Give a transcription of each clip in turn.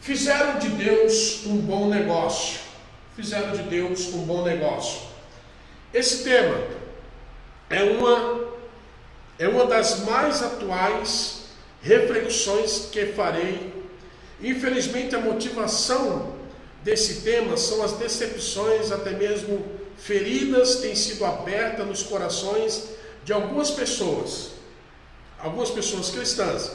Fizeram de Deus um bom negócio. Fizeram de Deus um bom negócio. Esse tema é uma das mais atuais reflexões que farei. Infelizmente, a motivação desse tema são as decepções, até mesmo feridas têm sido abertas nos corações de algumas pessoas cristãs,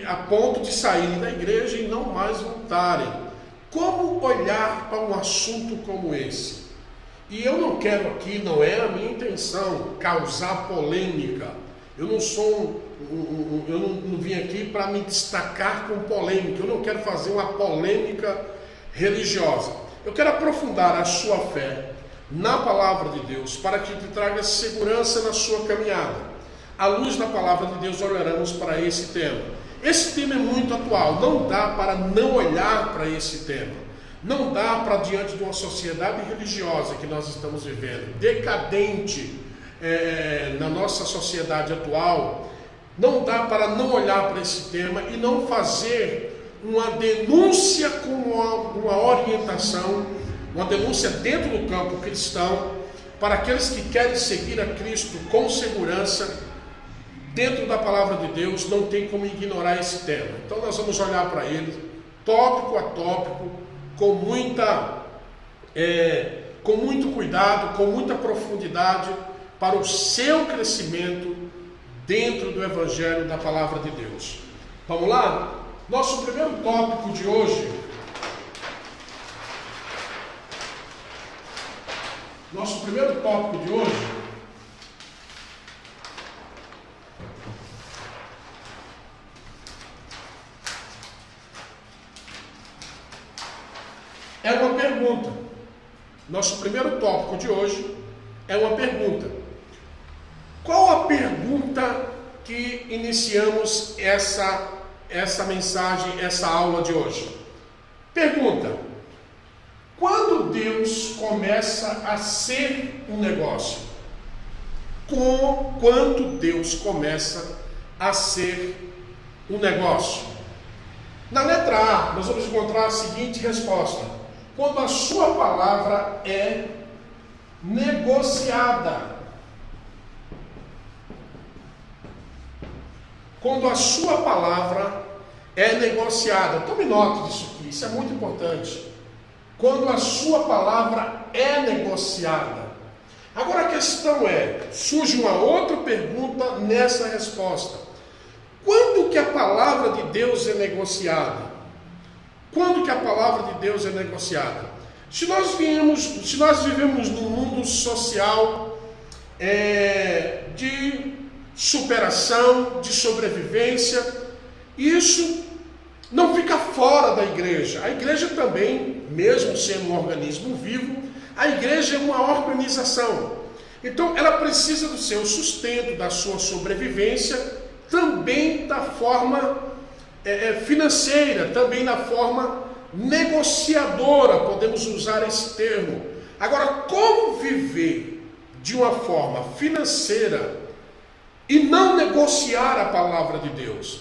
a ponto de saírem da igreja e não mais voltarem. Como olhar para um assunto como esse? E eu não quero aqui, não é a minha intenção causar polêmica. Eu não vim aqui para me destacar com polêmica. Eu não quero fazer uma polêmica religiosa. Eu quero aprofundar a sua fé na palavra de Deus para que te traga segurança na sua caminhada. À luz da palavra de Deus, olharemos para esse tema. Esse tema é muito atual. Não dá para não olhar para esse tema. Não dá para, diante de uma sociedade religiosa que nós estamos vivendo, decadente na nossa sociedade atual, não dá para não olhar para esse tema e não fazer uma denúncia com uma orientação, uma denúncia dentro do campo cristão, para aqueles que querem seguir a Cristo com segurança. Dentro da palavra de Deus não tem como ignorar esse tema. Então nós vamos olhar para ele, tópico a tópico, com muito cuidado, com muita profundidade, para o seu crescimento dentro do Evangelho da Palavra de Deus. Vamos lá? Nosso primeiro tópico de hoje. É uma pergunta. Nosso primeiro tópico de hoje é uma pergunta. Qual a pergunta que iniciamos essa mensagem, essa aula de hoje? Pergunta: quando Deus começa a ser um negócio? Quando Deus começa a ser um negócio? Na letra A, nós vamos encontrar a seguinte resposta: quando a sua palavra é negociada. Quando a sua palavra é negociada. Tome nota disso aqui, isso é muito importante. Quando a sua palavra é negociada. Agora a questão surge uma outra pergunta nessa resposta. Quando que a palavra de Deus é negociada? Quando que a palavra de Deus é negociada? Se nós vivemos num mundo social de superação, de sobrevivência, isso não fica fora da igreja. A igreja também, mesmo sendo um organismo vivo, a igreja é uma organização. Então ela precisa do seu sustento, da sua sobrevivência, também da forma financeira, também na forma negociadora, podemos usar esse termo. Agora, como viver de uma forma financeira e não negociar a palavra de Deus?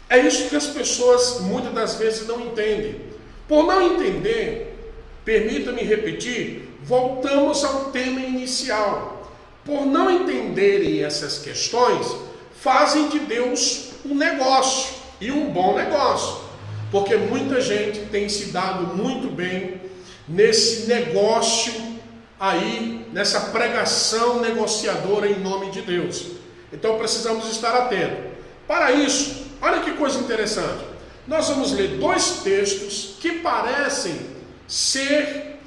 É isso que as pessoas muitas das vezes não entendem. Por não entender, permita-me repetir, voltamos ao tema inicial. Por não entenderem essas questões, fazem de Deus um negócio, e um bom negócio, porque muita gente tem se dado muito bem nesse negócio aí, nessa pregação negociadora em nome de Deus. Então precisamos estar atentos. Para isso, olha que coisa interessante, nós vamos ler dois textos que parecem ser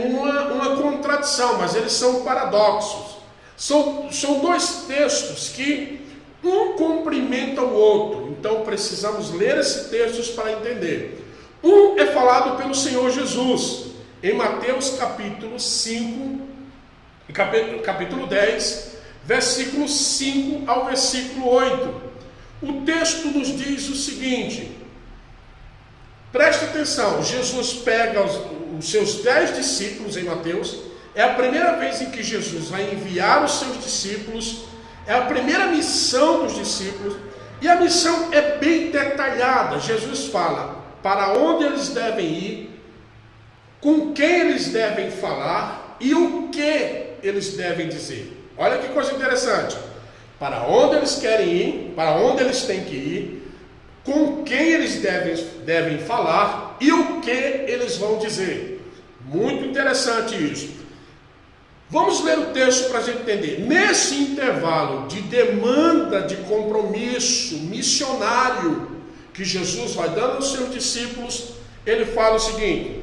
uma contradição, mas eles são paradoxos. São dois textos que um complementa o outro. Então precisamos ler esses textos para entender. Um é falado pelo Senhor Jesus em Mateus capítulo 5, capítulo 10, versículo 5 ao versículo 8. O texto nos diz o seguinte: preste atenção, Jesus pega os seus 10 discípulos em Mateus. É a primeira vez em que Jesus vai enviar os seus discípulos. É a primeira missão dos discípulos, e a missão é bem detalhada. Jesus fala para onde eles devem ir, com quem eles devem falar e o que eles devem dizer. Olha que coisa interessante. Para onde eles querem ir, para onde eles têm que ir, com quem eles devem falar e o que eles vão dizer. Muito interessante isso. Vamos ler o texto para a gente entender. Nesse intervalo de demanda de compromisso missionário que Jesus vai dando aos seus discípulos, ele fala o seguinte,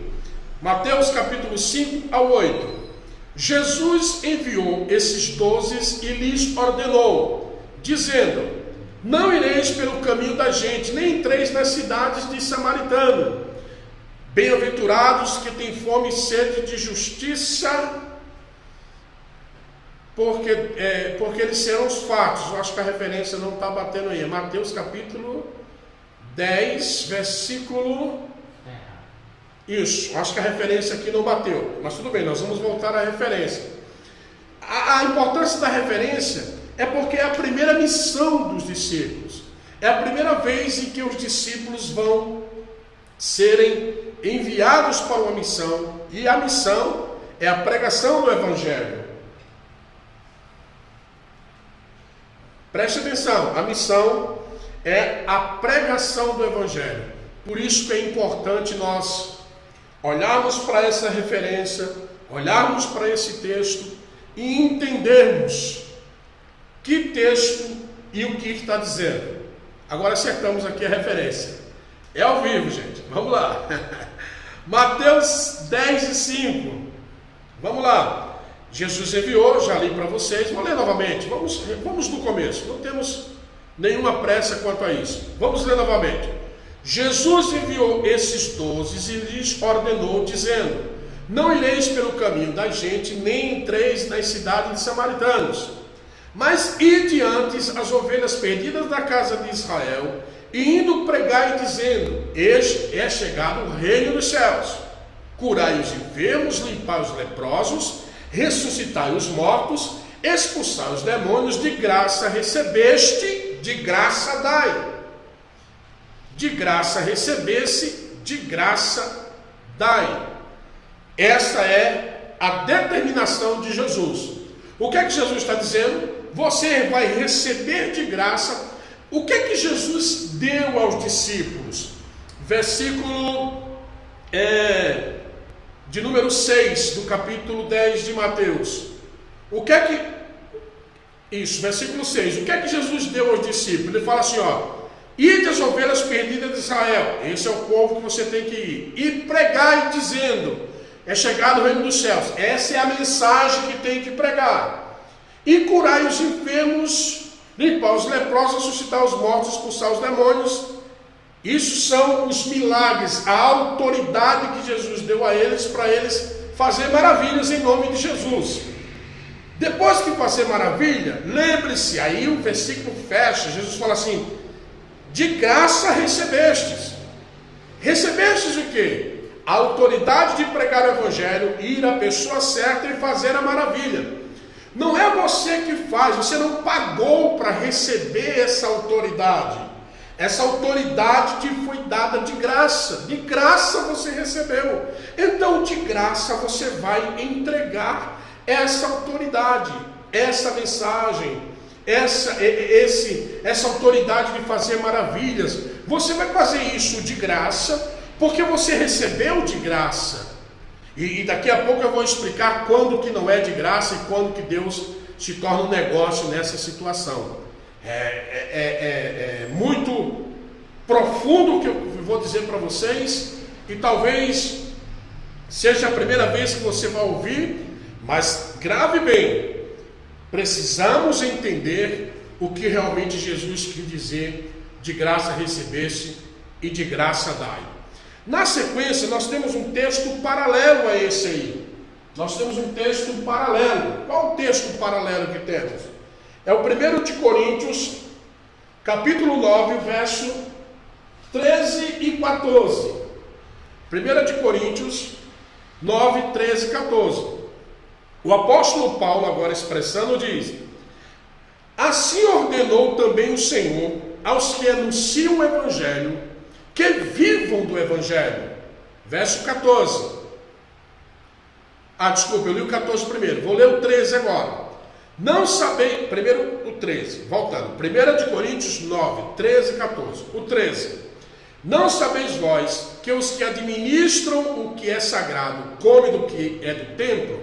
Mateus capítulo 5 ao 8. Jesus enviou esses 12 e lhes ordenou, dizendo, não ireis pelo caminho da gente, nem entreis nas cidades de Samaritano. Bem-aventurados que têm fome e sede de justiça, porque eles serão os fatos. Eu acho que a referência não está batendo aí. É Mateus capítulo 10, versículo... Isso, acho que a referência aqui não bateu. Mas tudo bem, nós vamos voltar à referência. A importância da referência é porque é a primeira missão dos discípulos. É a primeira vez em que os discípulos vão serem enviados para uma missão. E a missão é a pregação do Evangelho. Preste atenção, a missão é a pregação do Evangelho. Por isso que é importante nós olharmos para essa referência, olharmos para esse texto e entendermos que texto e o que está dizendo. Agora acertamos aqui a referência. É ao vivo, gente. Vamos lá. Mateus 10 e 5. Vamos lá. Jesus enviou, já li para vocês. Vou ler novamente. Vamos do começo. Não temos nenhuma pressa quanto a isso. Vamos ler novamente. Jesus enviou esses 12 e lhes ordenou, dizendo, não ireis pelo caminho da gente, nem entreis nas cidades de samaritanos, mas ide antes as ovelhas perdidas da casa de Israel, e indo pregai dizendo, é chegado o reino dos céus, curai os enfermos, limpai os leprosos, ressuscitai os mortos, expulsai os demônios, de graça recebeste, de graça dai. De graça recebesse, de graça dai. Essa é a determinação de Jesus. O que é que Jesus está dizendo? Você vai receber de graça. O que é que Jesus deu aos discípulos? Versículo de número 6 do capítulo 10 de Mateus. O que é que... Isso, versículo 6. O que é que Jesus deu aos discípulos? Ele fala assim, ó. Ide as ovelhas perdidas de Israel. Esse é o povo que você tem que ir. E pregai dizendo, é chegado o reino dos céus. Essa é a mensagem que tem que pregar. E curai os enfermos, limpar os leprosos, ressuscitar os mortos, expulsar os demônios. Isso são os milagres, a autoridade que Jesus deu a eles, para eles fazer maravilhas em nome de Jesus. Depois que fazer maravilha, lembre-se, aí o versículo fecha, Jesus fala assim, de graça recebestes. Recebestes o quê? A autoridade de pregar o Evangelho, ir à pessoa certa e fazer a maravilha. Não é você que faz, você não pagou para receber essa autoridade. Essa autoridade te foi dada de graça. De graça você recebeu. Então, de graça você vai entregar essa autoridade, essa mensagem, essa autoridade de fazer maravilhas. Você vai fazer isso de graça, porque você recebeu de graça. E daqui a pouco eu vou explicar quando que não é de graça e quando que Deus se torna um negócio nessa situação. É muito profundo o que eu vou dizer para vocês, e talvez seja a primeira vez que você vai ouvir, mas grave bem. Precisamos entender o que realmente Jesus quis dizer, de graça recebesse e de graça dai. Na sequência, nós temos um texto paralelo a esse aí. Nós temos um texto paralelo. Qual o texto paralelo que temos? É o 1 de Coríntios, capítulo 9, verso 13 e 14. 1 de Coríntios 9, 13 e 14. O apóstolo Paulo, agora expressando, diz: assim ordenou também o Senhor aos que anunciam o Evangelho, que vivam do Evangelho. Verso 14. Desculpa, eu li o 14 primeiro, vou ler o 13 agora. Não sabeis, primeiro o 13, voltando, 1 de Coríntios 9, 13 e 14. O 13. Não sabeis vós que os que administram o que é sagrado comem do que é do templo,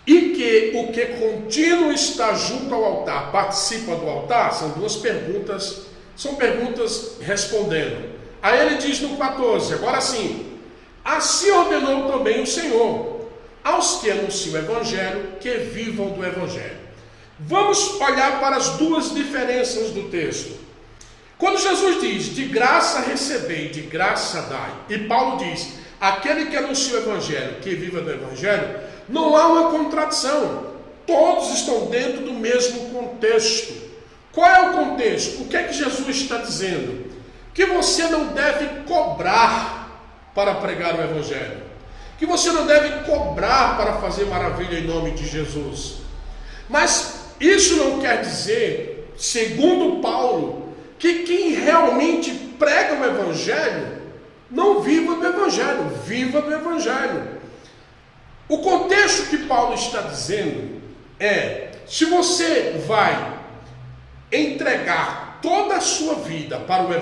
e que o que contínuo está junto ao altar participa do altar? São duas perguntas, são perguntas respondendo. Aí ele diz no 14, agora sim, assim ordenou também o Senhor aos que anunciam o Evangelho, que vivam do Evangelho. Vamos olhar para as duas diferenças do texto. Quando Jesus diz, de graça recebei, de graça dai, e Paulo diz, aquele que anuncia o Evangelho, que viva do Evangelho, não há uma contradição. Todos estão dentro do mesmo contexto. Qual é o contexto? O que é que Jesus está dizendo? Que você não deve cobrar para pregar o Evangelho. Que você não deve cobrar para fazer maravilha em nome de Jesus. Mas isso não quer dizer, segundo Paulo, que quem realmente prega o Evangelho não viva do Evangelho, viva do Evangelho. O contexto que Paulo está dizendo é, se você vai entregar toda a sua vida para o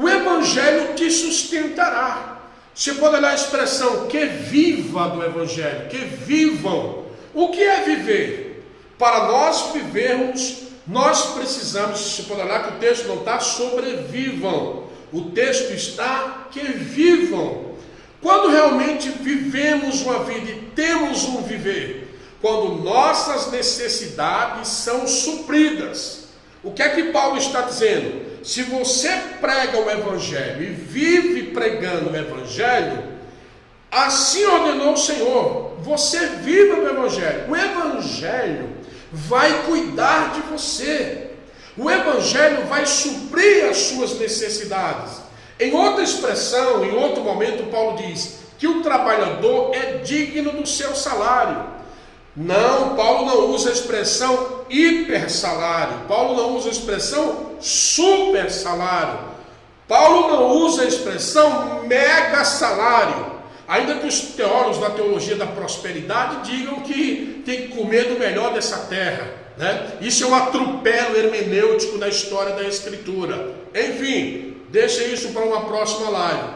Evangelho te sustentará. Você pode olhar a expressão, que viva do Evangelho, que vivam. O que é viver? Para nós vivermos, nós precisamos, você pode olhar que o texto não está sobrevivam. O texto está que vivam. Quando realmente vivemos uma vida e temos um viver, quando nossas necessidades são supridas. O que é que Paulo está dizendo? Se você prega o Evangelho e vive pregando o Evangelho, assim ordenou o Senhor, você viva do Evangelho. O Evangelho vai cuidar de você. O Evangelho vai suprir as suas necessidades. Em outra expressão, em outro momento, Paulo diz que o trabalhador é digno do seu salário. Não, Paulo não usa a expressão hipersalário. Paulo não usa a expressão supersalário. Paulo não usa a expressão mega salário. Ainda que os teólogos da teologia da prosperidade digam que tem que comer do melhor dessa terra, né? Isso é um atropelo hermenêutico da história da Escritura. Enfim, deixa isso para uma próxima live.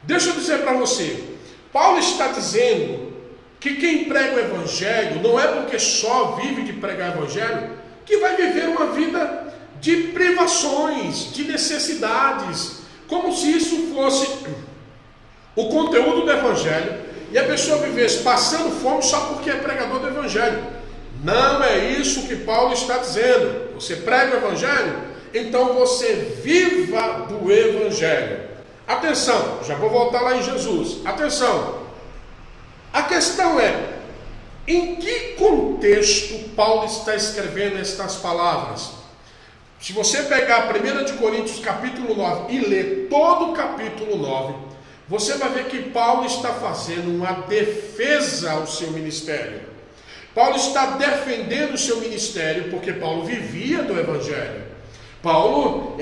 Deixa eu dizer para você, Paulo está dizendo que quem prega o Evangelho não é porque só vive de pregar o Evangelho que vai viver uma vida de privações, de necessidades, como se isso fosse o conteúdo do Evangelho e a pessoa vivesse passando fome só porque é pregador do Evangelho. Não é isso que Paulo está dizendo. Você prega o Evangelho, então você viva do Evangelho. Atenção, já vou voltar lá em Jesus. Atenção. A questão é, em que contexto Paulo está escrevendo estas palavras? Se você pegar 1 de Coríntios capítulo 9 e ler todo o capítulo 9, você vai ver que Paulo está fazendo uma defesa ao seu ministério. Paulo está defendendo o seu ministério porque Paulo vivia do Evangelho. Paulo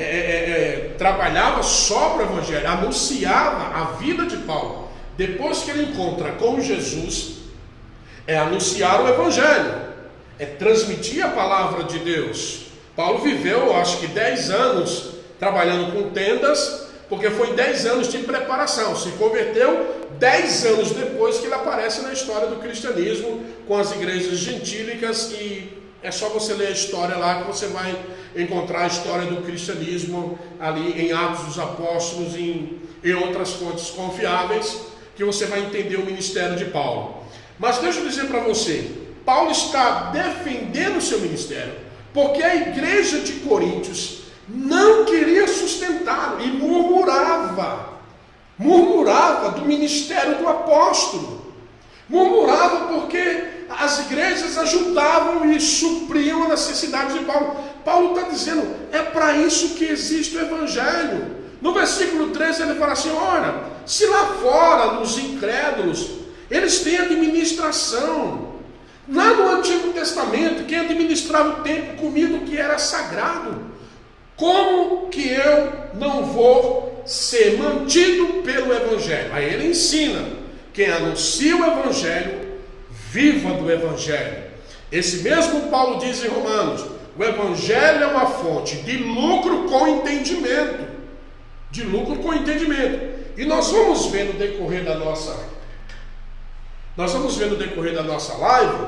trabalhava só para o Evangelho, anunciava a vida de Paulo. Depois que ele encontra com Jesus, é anunciar o Evangelho, é transmitir a palavra de Deus. Paulo viveu, acho que 10 anos trabalhando com tendas, porque foi 10 anos de preparação. Se converteu 10 anos depois que ele aparece na história do cristianismo, com as igrejas gentílicas, e é só você ler a história lá que você vai encontrar a história do cristianismo ali em Atos dos Apóstolos, em outras fontes confiáveis, que você vai entender o ministério de Paulo. Mas deixa eu dizer para você, Paulo está defendendo o seu ministério, porque a igreja de Coríntios não queria sustentá-lo e murmurava do ministério do apóstolo, murmurava porque as igrejas ajudavam e supriam a necessidade de Paulo. Paulo está dizendo, é para isso que existe o Evangelho. No versículo 13 ele fala assim, olha, se lá fora, nos incrédulos, eles têm administração. Lá no Antigo Testamento, quem administrava o templo comia do que era sagrado. Como que eu não vou ser mantido pelo Evangelho? Aí ele ensina: quem anuncia o Evangelho, viva do Evangelho. Esse mesmo Paulo diz em Romanos: o Evangelho é uma fonte de lucro com entendimento. De lucro com entendimento. E nós vamos ver no decorrer da nossa live,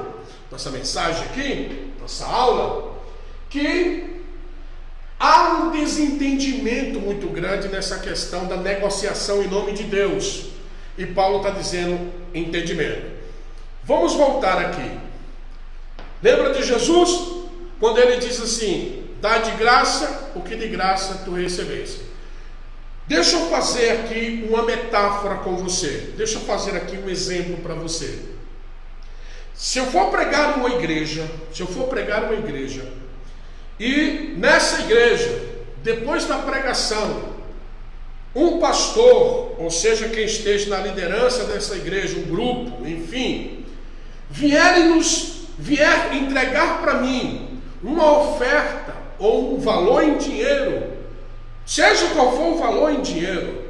nossa mensagem aqui, nossa aula, que há um desentendimento muito grande nessa questão da negociação em nome de Deus. E Paulo está dizendo entendimento. Vamos voltar aqui. Lembra de Jesus? Quando ele diz assim: dá de graça o que de graça tu recebeste. Deixa eu fazer aqui uma metáfora com você. Deixa eu fazer aqui um exemplo para você. Se eu for pregar uma igreja, e nessa igreja, depois da pregação, um pastor, ou seja, quem esteja na liderança dessa igreja, um grupo, enfim, vier entregar para mim uma oferta ou um valor em dinheiro, seja qual for o valor em dinheiro,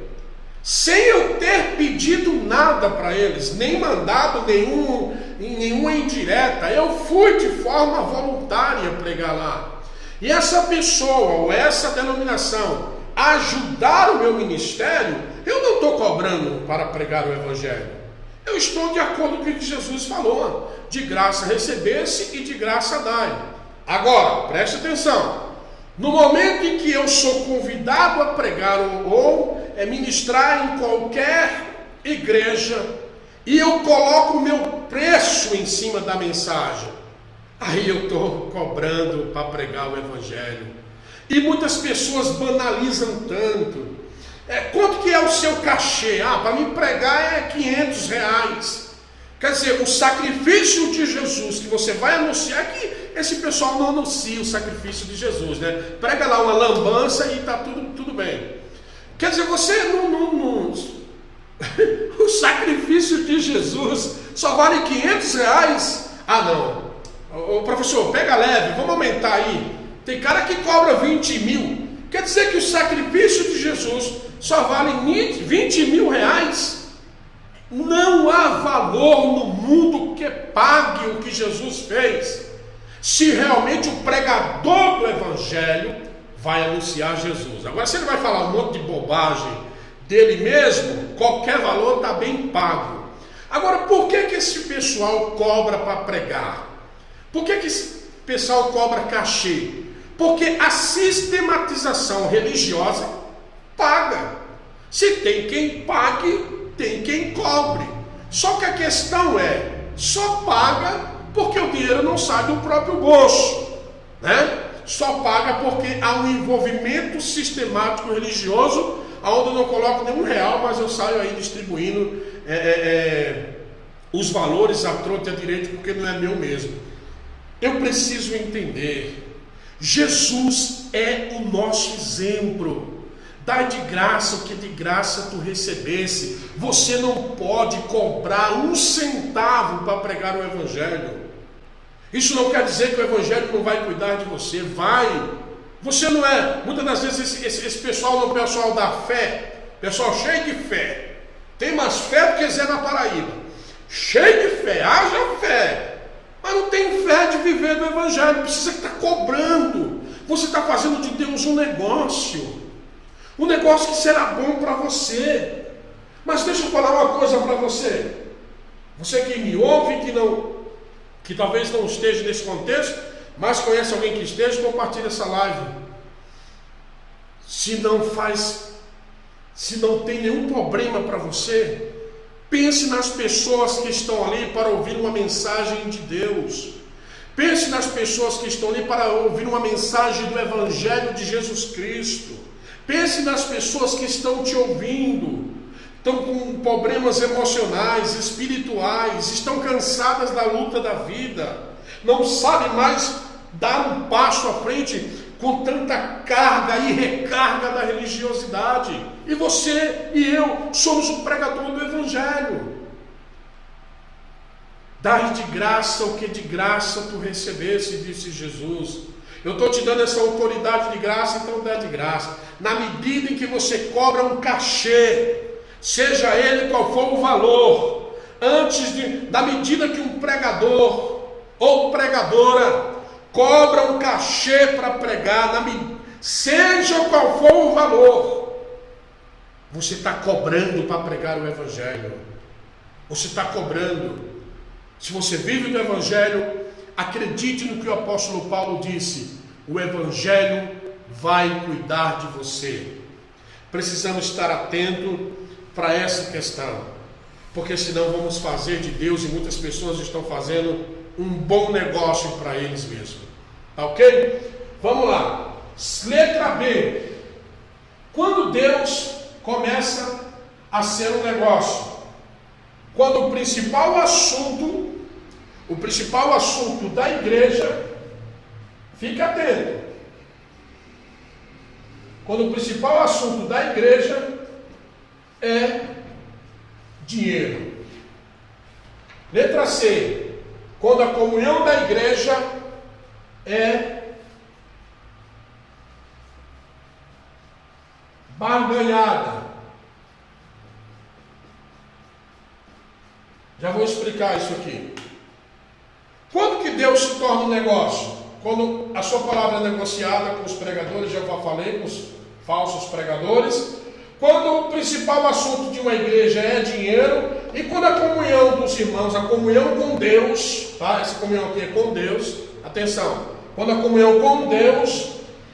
sem eu ter pedido nada para eles, nem mandado nenhuma indireta, eu fui de forma voluntária pregar lá. E essa pessoa ou essa denominação ajudar o meu ministério, eu não estou cobrando para pregar o Evangelho. Eu estou de acordo com o que Jesus falou: de graça recebesse e de graça dai. Agora, preste atenção. No momento em que eu sou convidado a pregar ou ministrar em qualquer igreja, e eu coloco o meu preço em cima da mensagem, aí eu estou cobrando para pregar o Evangelho. E muitas pessoas banalizam tanto. Quanto que é o seu cachê? Para mim pregar é R$500. Quer dizer, o sacrifício de Jesus que você vai anunciar, que esse pessoal não anuncia o sacrifício de Jesus, né? Prega lá uma lambança e está tudo bem. Quer dizer, você não o sacrifício de Jesus só vale R$500? Não. Ô professor, pega leve, vamos aumentar aí. Tem cara que cobra 20 mil. Quer dizer que o sacrifício de Jesus só vale 20 mil reais? Não há valor no mundo que pague o que Jesus fez, se realmente o pregador do Evangelho vai anunciar Jesus. Agora, se ele vai falar um monte de bobagem dele mesmo, qualquer valor está bem pago. Agora, por que esse pessoal cobra para pregar? Por que esse pessoal cobra cachê? Porque a sistematização religiosa paga. Se tem quem pague, tem quem cobre. Só que a questão só paga porque o dinheiro não sai do próprio bolso, né? Só paga porque há um envolvimento sistemático religioso, onde eu não coloco nenhum real, mas eu saio aí distribuindo os valores à torta e à direita, porque não é meu mesmo. Eu preciso entender, Jesus é o nosso exemplo. Dai de graça o que de graça tu recebesse. Você não pode cobrar um centavo para pregar o Evangelho. Isso não quer dizer que o Evangelho não vai cuidar de você. Vai. Você não é. Muitas das vezes esse pessoal não é o pessoal da fé. Pessoal cheio de fé. Tem mais fé do que Zé na Paraíba. Cheio de fé. Haja fé. Mas não tem fé de viver do Evangelho. Precisa estar cobrando. Você está fazendo de Deus um negócio. Um negócio que será bom para você. Mas deixa eu falar uma coisa para você. Você que me ouve, que talvez não esteja nesse contexto, mas conhece alguém que esteja, compartilhe essa live. Se não tem nenhum problema para você, pense nas pessoas que estão ali para ouvir uma mensagem de Deus. Pense nas pessoas que estão ali para ouvir uma mensagem do Evangelho de Jesus Cristo. Pense nas pessoas que estão te ouvindo, estão com problemas emocionais, espirituais, estão cansadas da luta da vida, não sabem mais dar um passo à frente com tanta carga e recarga da religiosidade. E você e eu somos o pregador do Evangelho. Dai de graça o que de graça tu recebesse, disse Jesus. Eu estou te dando essa autoridade de graça, então dá de graça. Na medida em que você cobra um cachê, seja ele qual for o valor, da medida que um pregador ou pregadora cobra um cachê para pregar, seja qual for o valor, você está cobrando para pregar o Evangelho. Você está cobrando. Se você vive do Evangelho, acredite no que o apóstolo Paulo disse: o Evangelho vai cuidar de você. Precisamos estar atentos para essa questão, porque senão vamos fazer de Deus, e muitas pessoas estão fazendo um bom negócio para eles mesmos. Tá ok? Vamos lá. Letra B. Quando Deus começa a ser um negócio, quando o principal assunto da igreja, fica atento, quando o principal assunto da igreja é dinheiro. Letra C. Quando a comunhão da igreja é barganhada. Já vou explicar isso aqui. Quando que Deus se torna um negócio? Quando a sua palavra é negociada com os pregadores, já falei, com os falsos pregadores. Quando o principal assunto de uma igreja é dinheiro. E quando a comunhão dos irmãos, a comunhão com Deus, tá? Essa comunhão aqui é com Deus, atenção. Quando a comunhão com Deus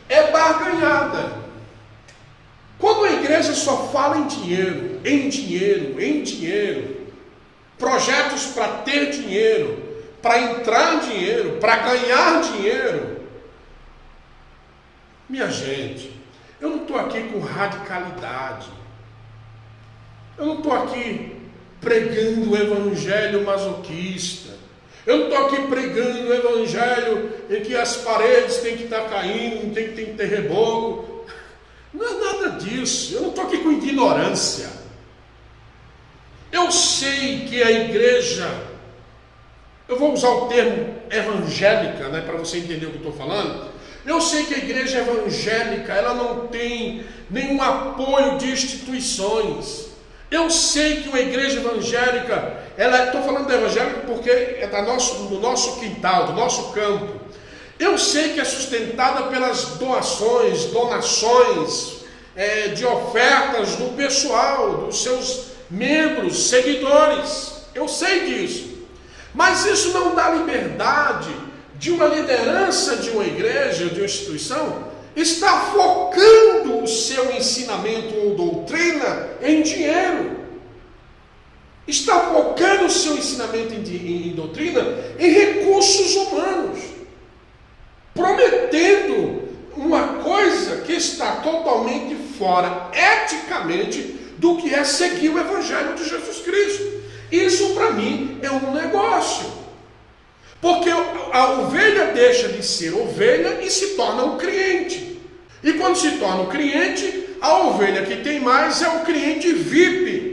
é barganhada. Quando a igreja só fala em dinheiro, projetos para ter dinheiro, para entrar em dinheiro, para ganhar dinheiro. Minha gente, eu não estou aqui com radicalidade. Eu não estou aqui pregando o evangelho masoquista. Eu não estou aqui pregando o evangelho em que as paredes têm que estar caindo, tem que ter reboco. Não é nada disso. Eu não estou aqui com ignorância. Eu sei que a igreja, eu vou usar o termo evangélica, né, para você entender o que eu estou falando. Eu sei que a igreja evangélica, ela não tem nenhum apoio de instituições. Eu sei que uma igreja evangélica, estou falando da evangélica porque é do nosso quintal, do nosso campo. Eu sei que é sustentada pelas donações de ofertas do pessoal, dos seus membros, seguidores. Eu sei disso. Mas isso não dá liberdade de uma liderança de uma igreja, de uma instituição, estar focando o seu ensinamento ou doutrina em dinheiro. Está focando o seu ensinamento em doutrina em recursos humanos, prometendo uma coisa que está totalmente fora, eticamente, do que é seguir o Evangelho de Jesus Cristo. Isso para mim é um negócio, porque a ovelha deixa de ser ovelha e se torna um cliente. E quando se torna um cliente, a ovelha que tem mais é o cliente VIP.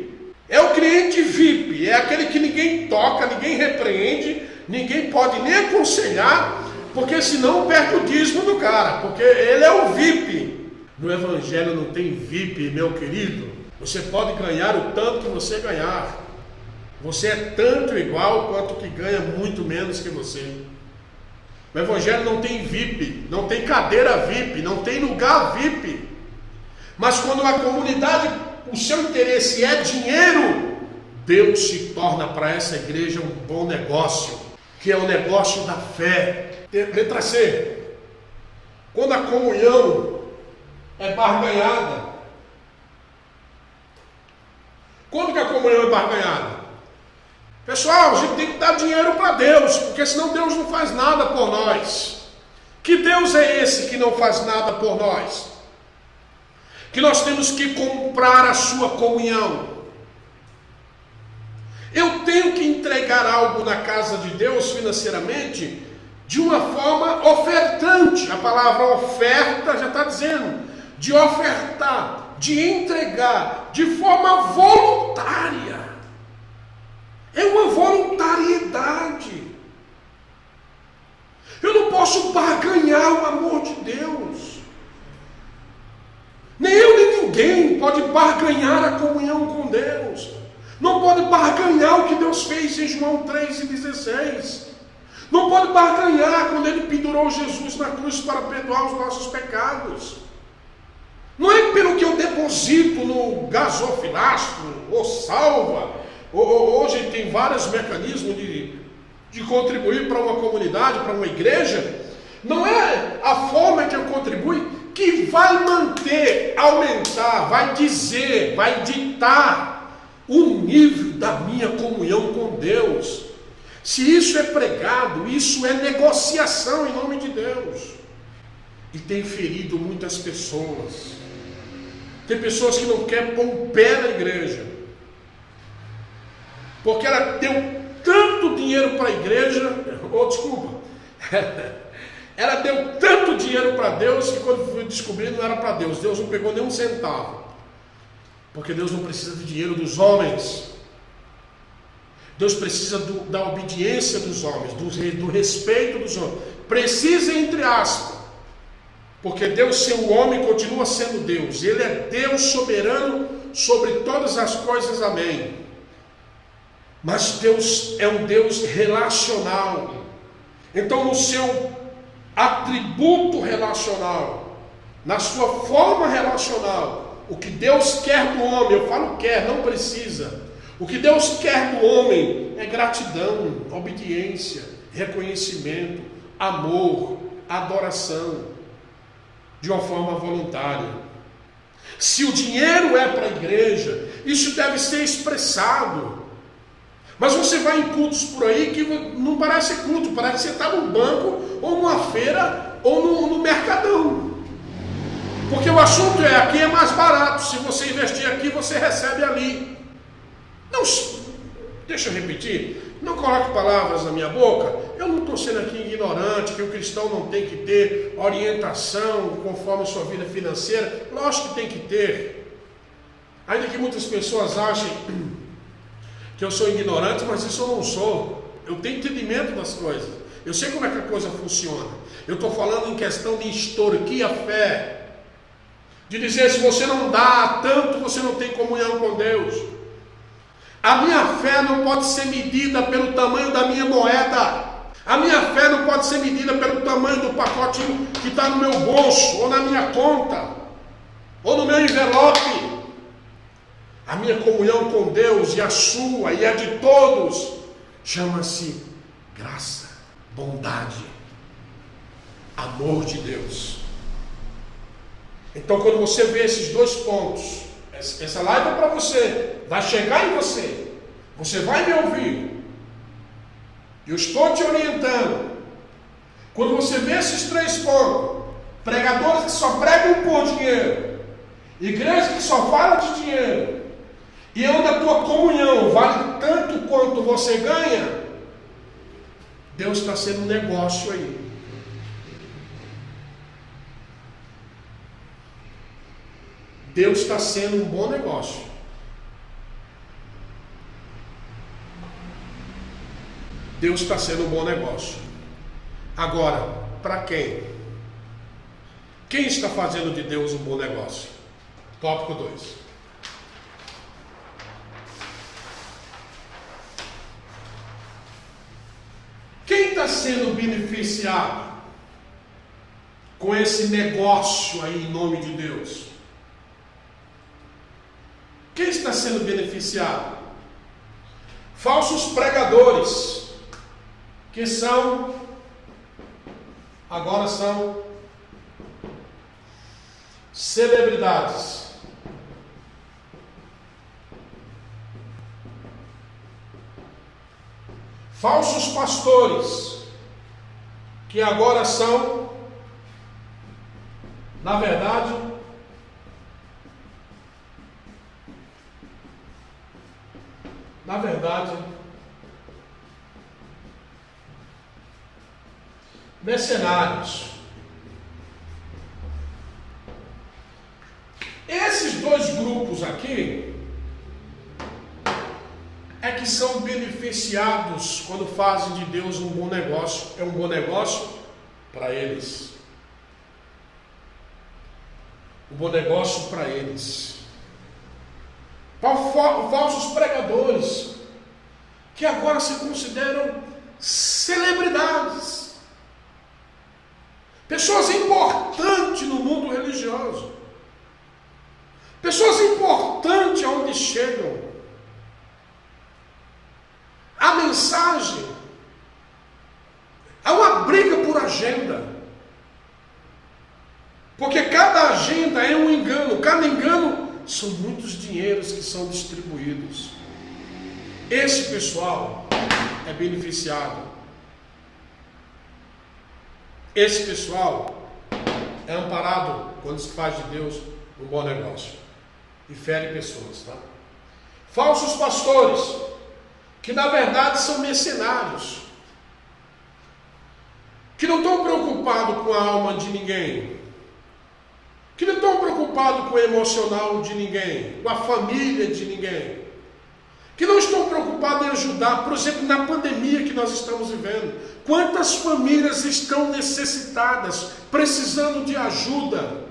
É o cliente VIP, é aquele que ninguém toca, ninguém repreende, ninguém pode nem aconselhar, porque senão perde o dízimo do cara, porque ele é o VIP. No Evangelho não tem VIP, meu querido. Você pode ganhar o tanto que você ganhar. Você é tanto igual quanto que ganha muito menos que você. No Evangelho não tem VIP, não tem cadeira VIP, não tem lugar VIP. Mas quando a comunidade, o seu interesse é dinheiro, Deus se torna para essa igreja um bom negócio, que é o negócio da fé. Letra C. Quando a comunhão é barganhada. Quando que a comunhão é barganhada? Pessoal, a gente tem que dar dinheiro para Deus, porque senão Deus não faz nada por nós. Que Deus é esse que não faz nada por nós? Que nós temos que comprar a sua comunhão. Eu tenho que entregar algo na casa de Deus financeiramente de uma forma ofertante. A palavra oferta já está dizendo, de ofertar, de entregar, de forma voluntária. É uma voluntariedade. Eu não posso barganhar o amor de Deus. Nem eu nem ninguém pode barganhar a comunhão com Deus. Não pode barganhar o que Deus fez em João 3,16. Não pode barganhar quando Ele pendurou Jesus na cruz para perdoar os nossos pecados. Não é pelo que eu deposito no gasofilastro, ou salva, hoje tem vários mecanismos de contribuir para uma comunidade, para uma igreja. Não é a forma que eu contribuo que vai manter, aumentar, vai dizer, vai ditar o nível da minha comunhão com Deus. Se isso é pregado, isso é negociação em nome de Deus. E tem ferido muitas pessoas. Tem pessoas que não querem pôr o pé na igreja, porque ela deu tanto dinheiro para a igreja, ela deu tanto dinheiro para Deus que quando foi descobrir não era para Deus. Deus não pegou nem um centavo, porque Deus não precisa de dinheiro dos homens. Deus precisa da obediência dos homens, do respeito dos homens. Precisa entre aspas, porque Deus sem o homem continua sendo Deus. Ele é Deus soberano sobre todas as coisas, amém. Mas Deus é um Deus relacional. Então no seu atributo relacional, na sua forma relacional, o que Deus quer do homem, eu falo quer, não precisa. O que Deus quer do homem é gratidão, obediência, reconhecimento, amor, adoração, de uma forma voluntária. Se o dinheiro é para a igreja, isso deve ser expressado. Mas você vai em cultos por aí que não parece culto, parece que você está num banco, ou numa feira, ou no mercadão. Porque o assunto é, aqui é mais barato, se você investir aqui, você recebe ali. Não, deixa eu repetir, não coloque palavras na minha boca. Eu não estou sendo aqui ignorante, que o cristão não tem que ter orientação conforme a sua vida financeira. Lógico que tem que ter. Ainda que muitas pessoas achem que eu sou ignorante, mas isso eu não sou. Eu tenho entendimento das coisas. Eu sei como é que a coisa funciona. Eu estou falando em questão de extorquir a fé. De dizer, se você não dá tanto, você não tem comunhão com Deus. A minha fé não pode ser medida pelo tamanho da minha moeda. A minha fé não pode ser medida pelo tamanho do pacotinho que está no meu bolso, ou na minha conta, ou no meu envelope. A minha comunhão com Deus e a sua e a de todos chama-se graça, bondade, amor de Deus. Então quando você vê esses dois pontos, essa live é para você, vai chegar em você, você vai me ouvir, eu estou te orientando. Quando você vê esses três pontos, pregadores que só pregam por dinheiro, igreja que só fala de dinheiro, e onde a tua comunhão vale tanto quanto você ganha, Deus está sendo um negócio aí. Deus está sendo um bom negócio. Deus está sendo um bom negócio. Agora, para quem? Quem está fazendo de Deus um bom negócio? Tópico 2. Quem está sendo beneficiado com esse negócio aí em nome de Deus? Quem está sendo beneficiado? Falsos pregadores, que agora são celebridades. Falsos pastores, que agora são, na verdade, mercenários. Esses dois grupos aqui é que são beneficiados quando fazem de Deus um bom negócio. É um bom negócio para eles. Um bom negócio para eles. Falsos pregadores, que agora se consideram celebridades. Pessoas importantes no mundo religioso. Pessoas importantes aonde chegam. A mensagem. Há uma briga por agenda. Porque cada agenda é um engano. Cada engano são muitos dinheiros que são distribuídos. Esse pessoal é beneficiado. Esse pessoal é amparado quando se faz de Deus um bom negócio. E fere pessoas, tá? Falsos pastores, que na verdade são mercenários, que não estão preocupados com a alma de ninguém, que não estão preocupados com o emocional de ninguém, com a família de ninguém, que não estão preocupados em ajudar. Por exemplo, na pandemia que nós estamos vivendo, quantas famílias estão necessitadas, precisando de ajuda?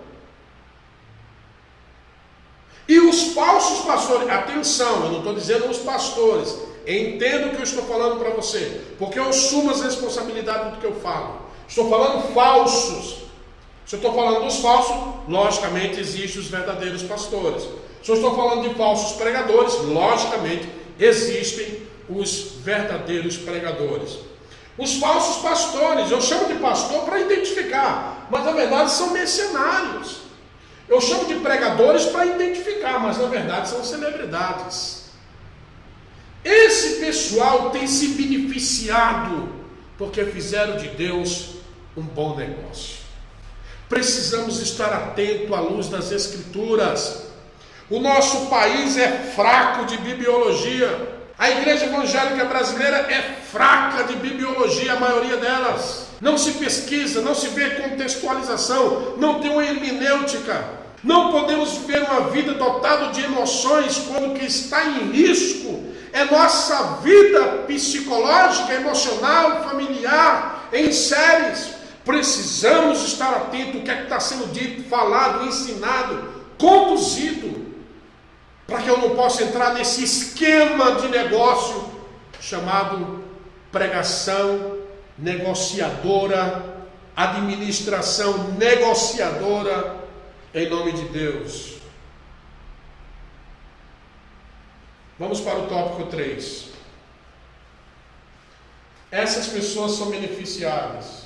E os falsos pastores, atenção, eu não estou dizendo os pastores, entendo o que eu estou falando para você, porque eu assumo as responsabilidades do que eu falo. Estou falando falsos. Se eu estou falando dos falsos, logicamente existem os verdadeiros pastores. Se eu estou falando de falsos pregadores, logicamente existem os verdadeiros pregadores. Os falsos pastores, eu chamo de pastor para identificar, mas na verdade são mercenários. Eu chamo de pregadores para identificar, mas na verdade são celebridades. Esse pessoal tem se beneficiado porque fizeram de Deus um bom negócio. Precisamos estar atentos à luz das Escrituras. O nosso país é fraco de bibliologia. A igreja evangélica brasileira é fraca de bibliologia, a maioria delas. Não se pesquisa, não se vê contextualização, não tem uma hermenêutica. Não podemos viver uma vida dotada de emoções quando o que está em risco é nossa vida psicológica, emocional, familiar, em séries. Precisamos estar atentos ao que é que está sendo dito, falado, ensinado, conduzido, para que eu não possa entrar nesse esquema de negócio chamado pregação negociadora, administração negociadora, em nome de Deus. Vamos para o tópico 3. Essas pessoas são beneficiadas.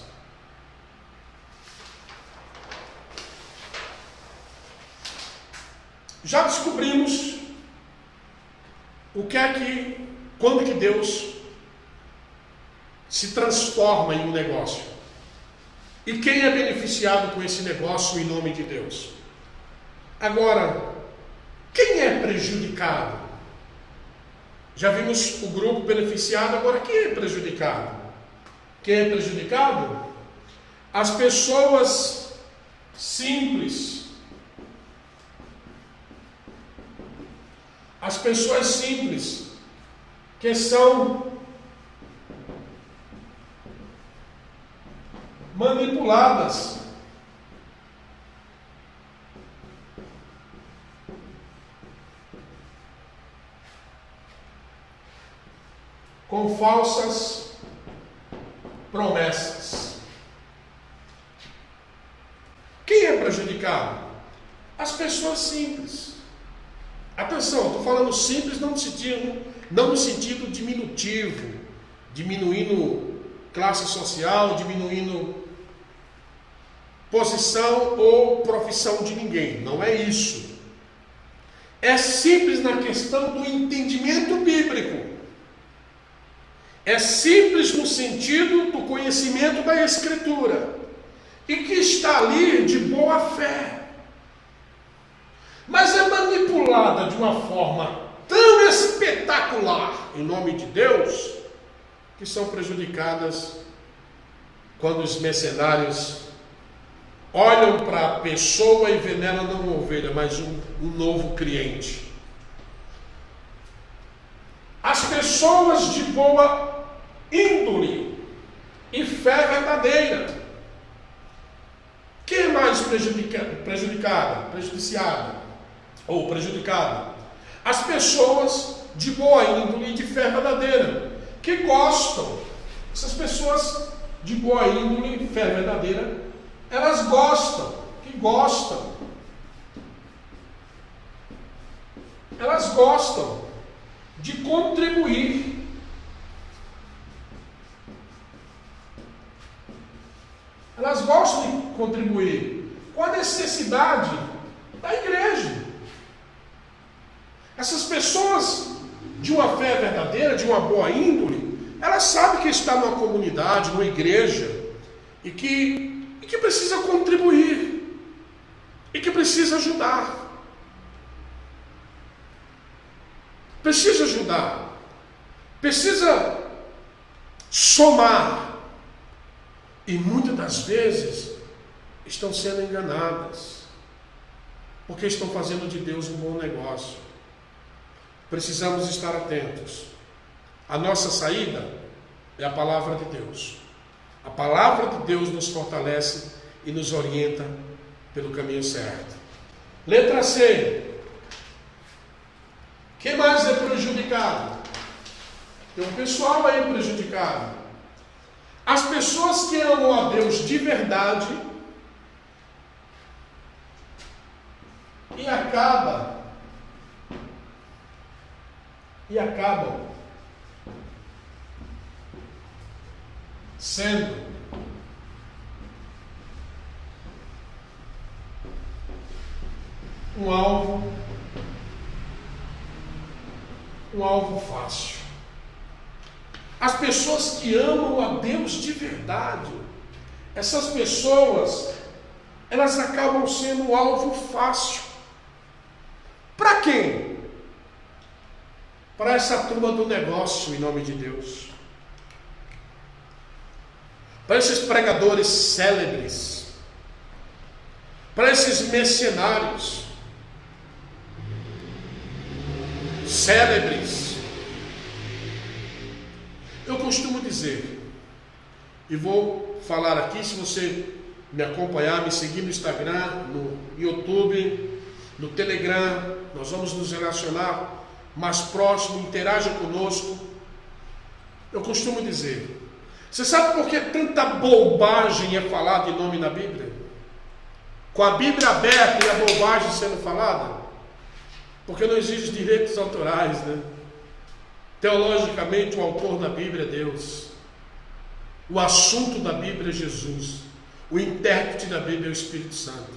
Já descobrimos quando que Deus se transforma em um negócio. E quem é beneficiado com esse negócio em nome de Deus? Agora, quem é prejudicado? Já vimos o grupo beneficiado, agora quem é prejudicado? Quem é prejudicado? As pessoas simples. As pessoas simples, que são manipuladas com falsas promessas. Quem é prejudicado? As pessoas simples. Atenção, estou falando simples não no sentido diminutivo, diminuindo classe social, diminuindo posição ou profissão de ninguém. Não é isso. É simples na questão do entendimento bíblico. É simples no sentido do conhecimento da Escritura. E que está ali de boa fé. Mas é manipulada de uma forma tão espetacular em nome de Deus, que são prejudicadas quando os mercenários olham para a pessoa e vê nela não uma ovelha, mas um novo cliente. As pessoas de boa índole e fé verdadeira, mais prejudicada ou prejudicada? As pessoas de boa índole e de fé verdadeira, que gostam. Essas pessoas de boa índole e fé verdadeira, elas gostam, elas gostam de contribuir. Elas gostam de contribuir com a necessidade da igreja. Essas pessoas de uma fé verdadeira, de uma boa índole, elas sabem que está numa comunidade, numa igreja, e que precisa contribuir, e que precisa ajudar. Precisa ajudar, precisa somar. E muitas das vezes estão sendo enganadas, porque estão fazendo de Deus um bom negócio. Precisamos estar atentos. A nossa saída é a palavra de Deus. A palavra de Deus nos fortalece e nos orienta pelo caminho certo. Letra C. Quem mais é prejudicado? Tem um pessoal aí prejudicado. As pessoas que amam a Deus de verdade e acabam sendo um alvo fácil. As pessoas que amam a Deus de verdade, essas pessoas, elas acabam sendo um alvo fácil. Para quem? Para essa turma do negócio, em nome de Deus. Para esses pregadores célebres. Para esses mercenários célebres. Eu costumo dizer, e vou falar aqui, se você me acompanhar, me seguir no Instagram, no YouTube, no Telegram, nós vamos nos relacionar mais próximo, interaja conosco. Eu costumo dizer, você sabe por que tanta bobagem é falada em nome da Bíblia? Com a Bíblia aberta e a bobagem sendo falada? Porque não existem direitos autorais, né? Teologicamente, o autor da Bíblia é Deus. O assunto da Bíblia é Jesus. O intérprete da Bíblia é o Espírito Santo.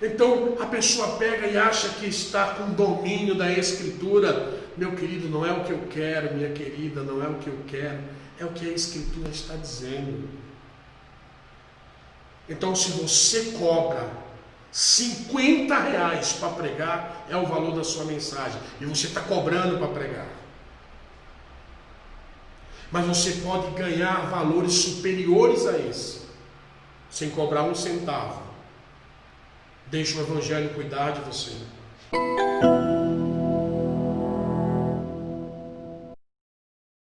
Então, a pessoa pega e acha que está com domínio da Escritura. Meu querido, não é o que eu quero, minha querida, não é o que eu quero. É o que a Escritura está dizendo. Então, se você cobra R$50 para pregar, é o valor da sua mensagem. E você está cobrando para pregar. Mas você pode ganhar valores superiores a esse, sem cobrar um centavo. Deixa o Evangelho cuidar de você.